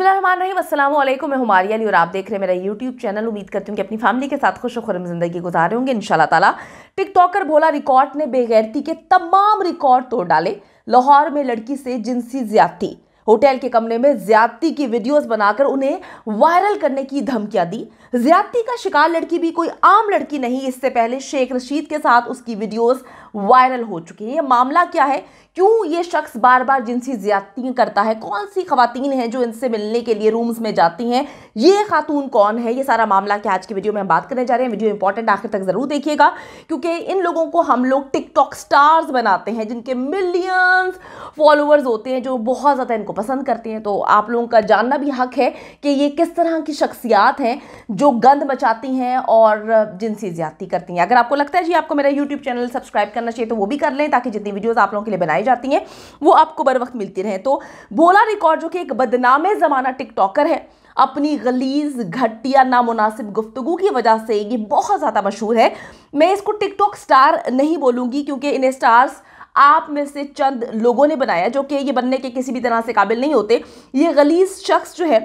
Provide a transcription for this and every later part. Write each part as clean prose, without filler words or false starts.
बिस्मिल्लाहिर्रहमानिर्रहीम, अस्सलाम वालेकुम। मैं हूं मारिया अली और आप देख रहे हैं मेरा यूट्यूब चैनल। उम्मीद करती हूँ कि अपनी फैमिली के साथ खुश खुरम जिंदगी गुजारे होंगे इंशाल्लाह ताला। टिकटॉकर भोला रिकॉर्ड ने बेगैरती के तमाम रिकॉर्ड तोड़ डाले। लाहौर में लड़की से जिनसी ज्यादती, होटल के कमरे में ज्यादती की वीडियोस बनाकर उन्हें वायरल करने की धमकियां दी। ज्यादती का शिकार लड़की भी कोई आम लड़की नहीं। इससे पहले शेख रशीद के साथ उसकी वीडियोस वायरल हो चुकी है। ये मामला क्या है, क्यों ये शख्स बार बार जिनसी ज्यादती करता है, कौन सी खवातीन हैं जो इनसे मिलने के लिए रूम्स में जाती हैं, ये खातून कौन है, ये सारा मामला क्या आज की वीडियो में हम बात करने जा रहे हैं। वीडियो इंपॉर्टेंट, आखिर तक जरूर देखिएगा क्योंकि इन लोगों को हम लोग टिकटॉक स्टार्स बनाते हैं जिनके मिलियंस फॉलोअर्स होते हैं, जो बहुत ज़्यादा इनको पसंद करते हैं। तो आप लोगों का जानना भी हक है कि ये किस तरह की शख्सियात हैं जो गंद मचाती हैं और जिनसी ज्यादती करती हैं। अगर आपको लगता है जी आपको मेरा यूट्यूब चैनल सब्सक्राइब करना चाहिए तो वो भी कर लें, ताकि जितनी वीडियोस आप लोगों के लिए बनाई जाती हैं वो आपको बर वक्त मिलती रहे। तो भोला रिकॉर्ड जो कि एक बदनामे ज़माना टिकटॉकर है, अपनी गलीज घटिया नामुनासिब गुफ्तगू की वजह से ये बहुत ज़्यादा मशहूर है। मैं इसको टिकटॉक स्टार नहीं बोलूँगी क्योंकि इन्हें स्टार्स आप में से चंद लोगों ने बनाया जो कि ये बनने के किसी भी तरह से काबिल नहीं होते। ये गलीज शख्स जो है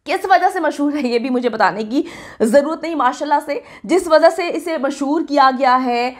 किस वजह से मशहूर है ये भी मुझे बताने की ज़रूरत नहीं। माशाल्लाह से जिस वजह से इसे मशहूर किया गया है,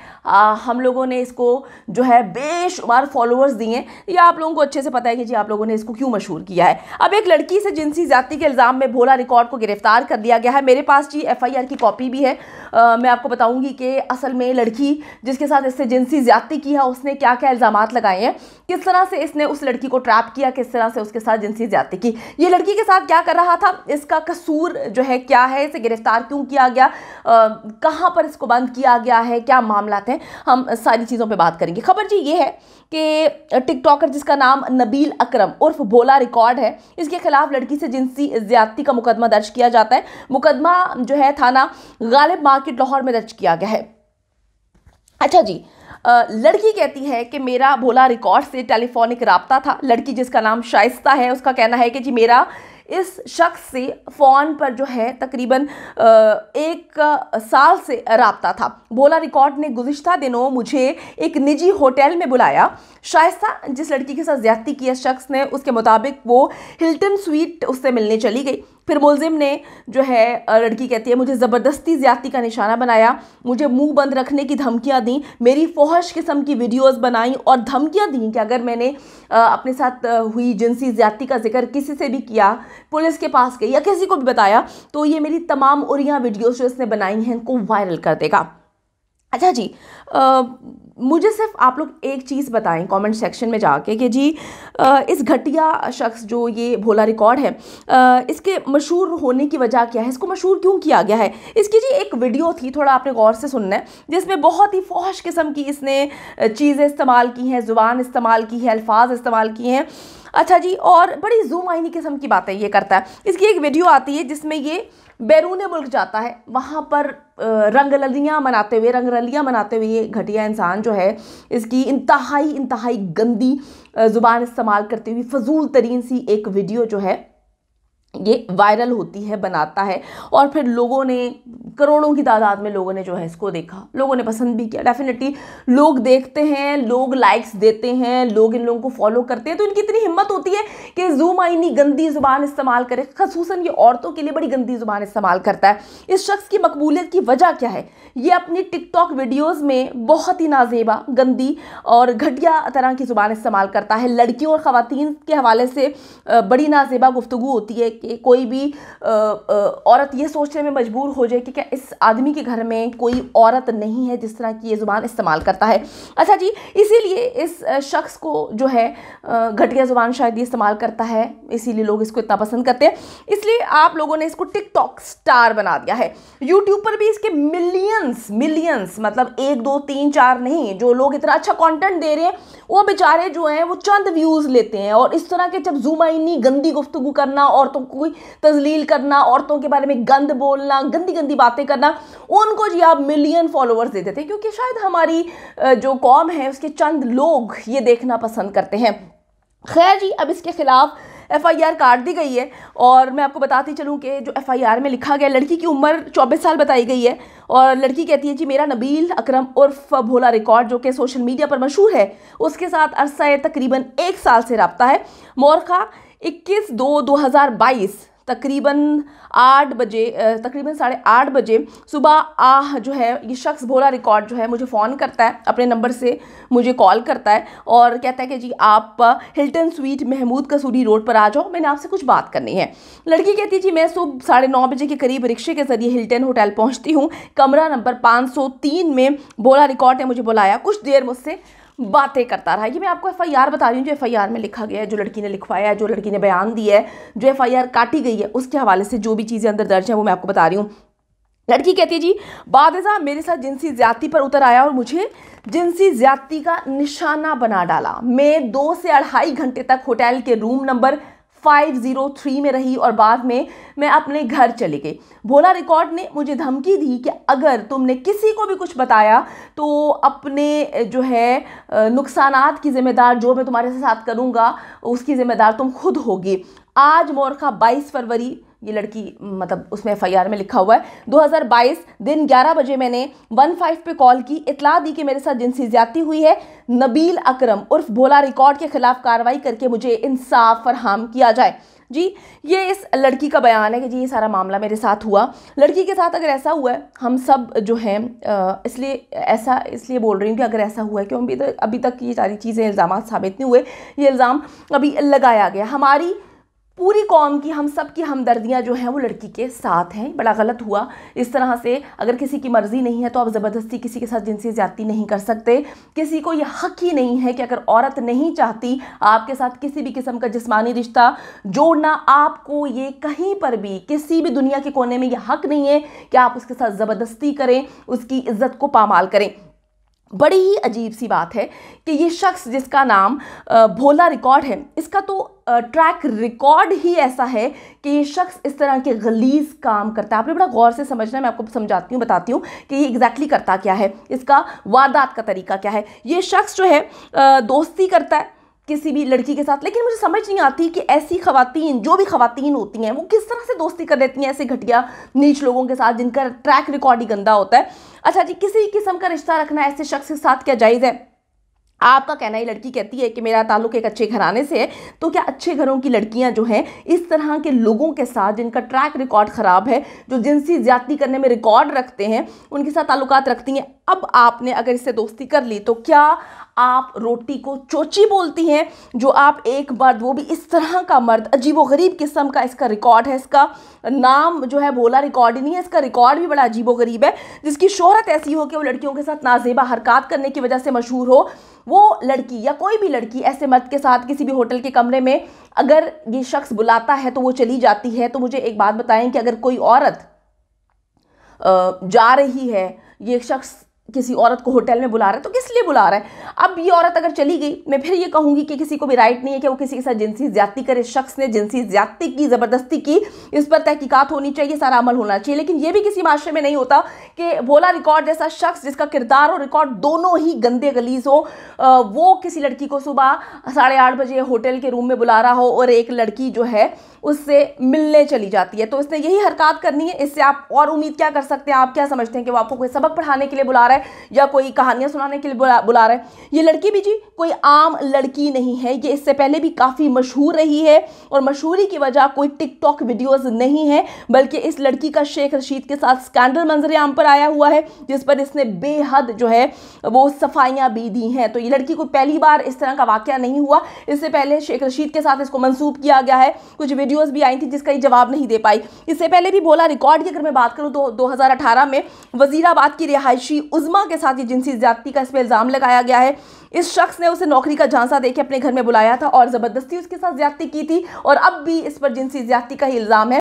हम लोगों ने इसको जो है बेशुमार फॉलोअर्स दिए हैं। ये आप लोगों को अच्छे से पता है कि जी आप लोगों ने इसको क्यों मशहूर किया है। अब एक लड़की से जिनसी ज्यादती के इल्ज़ाम में भोला रिकॉर्ड को गिरफ्तार कर लिया गया है। मेरे पास जी FIR की कॉपी भी है। मैं आपको बताऊंगी कि असल में लड़की जिसके साथ इससे जिनसी ज्यादती की है उसने क्या क्या इल्ज़ामात लगाए हैं, किस तरह से इसने उस लड़की को ट्रैप किया, किस तरह से उसके साथ जिनसी ज्यादती की, ये लड़की के साथ क्या कर रहा था, इसका कसूर जो है क्या है, इसे गिरफ्तार क्यों किया गया, कहाँ पर इसको बंद किया गया है, क्या मामला हैं, हम सारी चीज़ों पे बात करेंगे। खबर जी ये है कि टिकटॉकर जिसका नाम नबील अकरम उर्फ भोला रिकॉर्ड है, इसके खिलाफ लड़की से जिनसी ज्यादती का मुकदमा दर्ज किया जाता है। मुकदमा जो है थाना गालिब मार्केट लाहौर में दर्ज किया गया है। अच्छा जी, लड़की कहती है कि मेरा भोला रिकॉर्ड से टेलीफोनिक राब्ता था। लड़की जिसका नाम शाइस्ता है उसका कहना है कि जी मेरा इस शख्स से फ़ोन पर जो है तकरीबन 1 साल से राब्ता था। भोला रिकॉर्ड ने गुज़िश्ता दिनों मुझे एक निजी होटल में बुलाया। शाइस्ता जिस लड़की के साथ ज्यादती किया शख्स ने, उसके मुताबिक वो हिल्टन स्वीट उससे मिलने चली गई। फिर मुलजिम ने जो है, लड़की कहती है, मुझे ज़बरदस्ती ज्यादती का निशाना बनाया, मुझे मुंह बंद रखने की धमकियां दी, मेरी फोहश किस्म की वीडियोस बनाई और धमकियां दी कि अगर मैंने अपने साथ हुई जिनसी ज्यादती का जिक्र किसी से भी किया, पुलिस के पास गई या किसी को भी बताया, तो ये मेरी तमाम उरिया वीडियोस जो इसने बनाई हैं इनको वायरल कर देगा। अच्छा जी, मुझे सिर्फ आप लोग एक चीज़ बताएं कमेंट सेक्शन में जाके कि जी इस घटिया शख्स जो ये भोला रिकॉर्ड है, इसके मशहूर होने की वजह क्या है, इसको मशहूर क्यों किया गया है। इसकी जी एक वीडियो थी, थोड़ा आपने गौर से सुनना है, जिसमें बहुत ही फौहश किस्म की इसने चीज़ें इस्तेमाल की हैं, ज़ुबान इस्तेमाल की है, अल्फाज इस्तेमाल किए हैं। अच्छा जी, और बड़ी ज़ूम आईनी किस्म की बातें ये करता है। इसकी एक वीडियो आती है जिसमें ये बैरून मुल्क जाता है, वहाँ पर रंगरलियाँ मनाते हुए ये घटिया इंसान जो है इसकी इंतहाई गंदी ज़ुबान इस्तेमाल करते हुए फजूल तरीन सी एक वीडियो जो है ये वायरल होती है, बनाता है। और फिर लोगों ने, करोड़ों की तादाद में लोगों ने जो है इसको देखा, लोगों ने पसंद भी किया। डेफिनेटली लोग देखते हैं, लोग लाइक्स देते हैं, लोग इन लोगों को फॉलो करते हैं, तो इनकी इतनी हिम्मत होती है कि ज़ूम आईनी गंदी ज़ुबान इस्तेमाल करे। खसूसन ये औरतों के लिए बड़ी गंदी ज़ुबान इस्तेमाल करता है। इस शख्स की मकबूलियत की वजह क्या है, ये अपनी टिकटॉक वीडियोज़ में बहुत ही नाजेबा, गंदी और घटिया तरह की ज़ुबान इस्तेमाल करता है। लड़कियों और ख़वातीन के हवाले से बड़ी नाजेबा गुफ्तगू होती है कि कोई भी औरत ये सोचने में मजबूर हो जाए कि क्या इस आदमी के घर में कोई औरत नहीं है जिस तरह की ये ज़ुबान इस्तेमाल करता है। अच्छा जी, इसीलिए इस शख्स को जो है घटिया ज़ुबान शायद ये इस्तेमाल करता है, इसीलिए लोग इसको इतना पसंद करते हैं। इसलिए आप लोगों ने इसको टिकटॉक स्टार बना दिया है। यूट्यूब पर भी इसके मिलियंस मतलब 1 2 3 4 नहीं, जो लोग इतना अच्छा कंटेंट दे रहे हैं वो बेचारे जो हैं वो चंद व्यूज़ लेते हैं। और इस तरह के जब ज़ूम आईनी गंदी गुफ्तगू करना, औरतों को तजलील करना, औरतों के बारे में गंद बोलना, गंदी बातें करना, उनको जी आप मिलियन फॉलोअर्स दे देते हैं क्योंकि शायद हमारी जो कौम है उसके चंद लोग ये देखना पसंद करते हैं। खैर जी, अब इसके खिलाफ FIR काट दी गई है। और मैं आपको बताती चलूँ कि जो FIR में लिखा गया, लड़की की उम्र 24 साल बताई गई है। और लड़की कहती है जी मेरा नबील अकरम उर्फ भोला रिकॉर्ड जो कि सोशल मीडिया पर मशहूर है, उसके साथ अरसा तकरीबन 1 साल से रब्ता है। मोरखा 21/2/2022 तकरीबन 8 बजे, तकरीबन 8:30 बजे सुबह जो है ये शख्स भोला रिकॉर्ड जो है मुझे फ़ोन करता है, अपने नंबर से मुझे कॉल करता है और कहता है कि जी आप हिल्टन स्वीट महमूद कसूरी रोड पर आ जाओ, मैंने आपसे कुछ बात करनी है। लड़की कहती है जी मैं सुबह 9:30 बजे के करीब रिक्शे के ज़रिए हिल्टन होटल पहुँचती हूँ, कमरा नंबर 503 में भोला रिकॉर्ड ने मुझे बुलाया, कुछ देर मुझसे बातें करता रहा। ये मैं आपको FIR बता रही हूँ जो FIR में लिखा गया है, जो लड़की ने लिखवाया है, जो लड़की ने बयान दिया है, जो FIR काटी गई है, उसके हवाले से जो भी चीज़ें अंदर दर्ज हैं वो मैं आपको बता रही हूँ। लड़की कहती है जी बादशाह मेरे साथ जिनसी ज्यादती पर उतर आया और मुझे जिनसी ज्यादती का निशाना बना डाला। मैं 2 से 2.5 घंटे तक होटल के रूम नंबर 503 में रही और बाद में मैं अपने घर चली गई। भोला रिकॉर्ड ने मुझे धमकी दी कि अगर तुमने किसी को भी कुछ बताया तो अपने जो है नुकसानात की जिम्मेदार, जो मैं तुम्हारे साथ करूँगा उसकी जिम्मेदार तुम खुद होगी। आज मोरखा 22 फरवरी, ये लड़की मतलब उसमें FIR में लिखा हुआ है, 2022 दिन 11 बजे मैंने 15 पे कॉल की, इतला दी कि मेरे साथ जिनसी ज्यादती हुई है। नबील अकरम उर्फ भोला रिकॉर्ड के खिलाफ कार्रवाई करके मुझे इंसाफ फरहम किया जाए। जी ये इस लड़की का बयान है कि जी ये सारा मामला मेरे साथ हुआ। लड़की के साथ अगर ऐसा हुआ है, हम सब जो हैं इसलिए बोल रही हूँ कि अगर ऐसा हुआ है क्योंकि अभी तक ये सारी चीज़ें इल्ज़ाम साबित नहीं हुए, ये इल्ज़ाम अभी लगाया गया। हमारी पूरी कौम की, हम सब की हमदर्दियाँ जो हैं वो लड़की के साथ हैं। बड़ा गलत हुआ इस तरह से, अगर किसी की मर्ज़ी नहीं है तो आप ज़बरदस्ती किसी के साथ जिनसी ज़्यादती नहीं कर सकते। किसी को यह हक़ ही नहीं है कि अगर औरत नहीं चाहती आपके साथ किसी भी किस्म का जिस्मानी रिश्ता जोड़ना, आपको ये कहीं पर भी किसी भी दुनिया के कोने में यह हक़ नहीं है कि आप उसके साथ ज़बरदस्ती करें, उसकी इज़्ज़त को पामाल करें। बड़ी ही अजीब सी बात है कि ये शख्स जिसका नाम भोला रिकॉर्ड है, इसका तो ट्रैक रिकॉर्ड ही ऐसा है कि ये शख्स इस तरह के गलीज़ काम करता है। आपने बड़ा गौर से समझना है, मैं आपको समझाती हूँ, बताती हूँ कि ये एग्जैक्टली करता क्या है, इसका वारदात का तरीका क्या है। ये शख्स जो है दोस्ती करता है किसी भी लड़की के साथ, लेकिन मुझे समझ नहीं आती कि ऐसी खवातीन, जो भी खवातीन होती हैं, वो किस तरह से दोस्ती कर लेती हैं ऐसे घटिया नीच लोगों के साथ जिनका ट्रैक रिकॉर्ड ही गंदा होता है। अच्छा जी, किसी किस्म का रिश्ता रखना ऐसे शख्स के साथ क्या जायज़ है? आपका कहना है, लड़की कहती है कि मेरा ताल्लुक एक अच्छे घराने से है, तो क्या अच्छे घरों की लड़कियां जो हैं इस तरह के लोगों के साथ जिनका ट्रैक रिकॉर्ड ख़राब है, जो जिनसी ज्यादती करने में रिकॉर्ड रखते हैं, उनके साथ ताल्लुकात रखती हैं? अब आपने अगर इससे दोस्ती कर ली तो क्या आप रोटी को चोची बोलती हैं? जो आप एक मर्द, वो भी इस तरह का मर्द, अजीबोगरीब किस्म का इसका रिकॉर्ड है, इसका नाम जो है भोला रिकॉर्ड ही नहीं है, इसका रिकॉर्ड भी बड़ा अजीबोगरीब है, जिसकी शोहरत ऐसी हो कि वो लड़कियों के साथ नाजेबा हरकत करने की वजह से मशहूर हो। वो लड़की या कोई भी लड़की ऐसे मर्द के साथ किसी भी होटल के कमरे में अगर ये शख्स बुलाता है तो वो चली जाती है। तो मुझे एक बात बताएं कि अगर कोई औरत जा रही है, ये शख्स किसी औरत को होटल में बुला रहा है, तो किस लिए बुला रहा है? अब ये औरत अगर चली गई, मैं फिर ये कहूँगी कि किसी को भी राइट नहीं है कि वो किसी के साथ जिनसी ज्यादती करे। शख्स ने जिनसी ज्यादती की, ज़बरदस्ती की, इस पर तहकीकात होनी चाहिए, सारा अमल होना चाहिए। लेकिन ये भी किसी माशरे में नहीं होता कि भोला रिकॉर्ड जैसा शख्स, जिसका किरदार और रिकॉर्ड दोनों ही गंदे गलीज हो, वो किसी लड़की को सुबह 8:30 बजे होटल के रूम में बुला रहा हो और एक लड़की जो है उससे मिलने चली जाती है। तो इसने यही हरकत करनी है। इससे आप और उम्मीद क्या कर सकते हैं? आप क्या समझते हैं कि वो आपको कोई सबक पढ़ाने के लिए बुला रहा है या कोई कहानियां सुनाने के लिए बुला रहा है? ये लड़की भी जी कोई आम लड़की नहीं है, ये इससे पहले भी काफ़ी मशहूर रही है और मशहूरी की वजह कोई टिकटॉक वीडियोज़ नहीं है, बल्कि इस लड़की का शेख रशीद के साथ स्कैंडल मंजर आम पर आया हुआ है, जिस पर इसने बेहद जो है वो सफाइयाँ भी दी हैं। तो ये लड़की को पहली बार इस तरह का वाक़या नहीं हुआ, इससे पहले शेख रशीद के साथ इसको मंसूब किया गया है, कुछ वीडियोस भी आई थी जिसका ये जवाब नहीं दे पाई। इससे पहले भी भोला रिकॉर्ड की अगर मैं बात करूं तो 2018 में वजीराबाद की रिहायशी उज़मा के साथ ये जिनसी ज्यादती का इस पर इल्ज़ाम लगाया गया है। इस शख्स ने उसे नौकरी का झांसा देके अपने घर में बुलाया था और ज़बरदस्ती उसके साथ ज्यादती की थी और अब भी इस पर जिनसी ज्यादती का ही इल्ज़ाम है।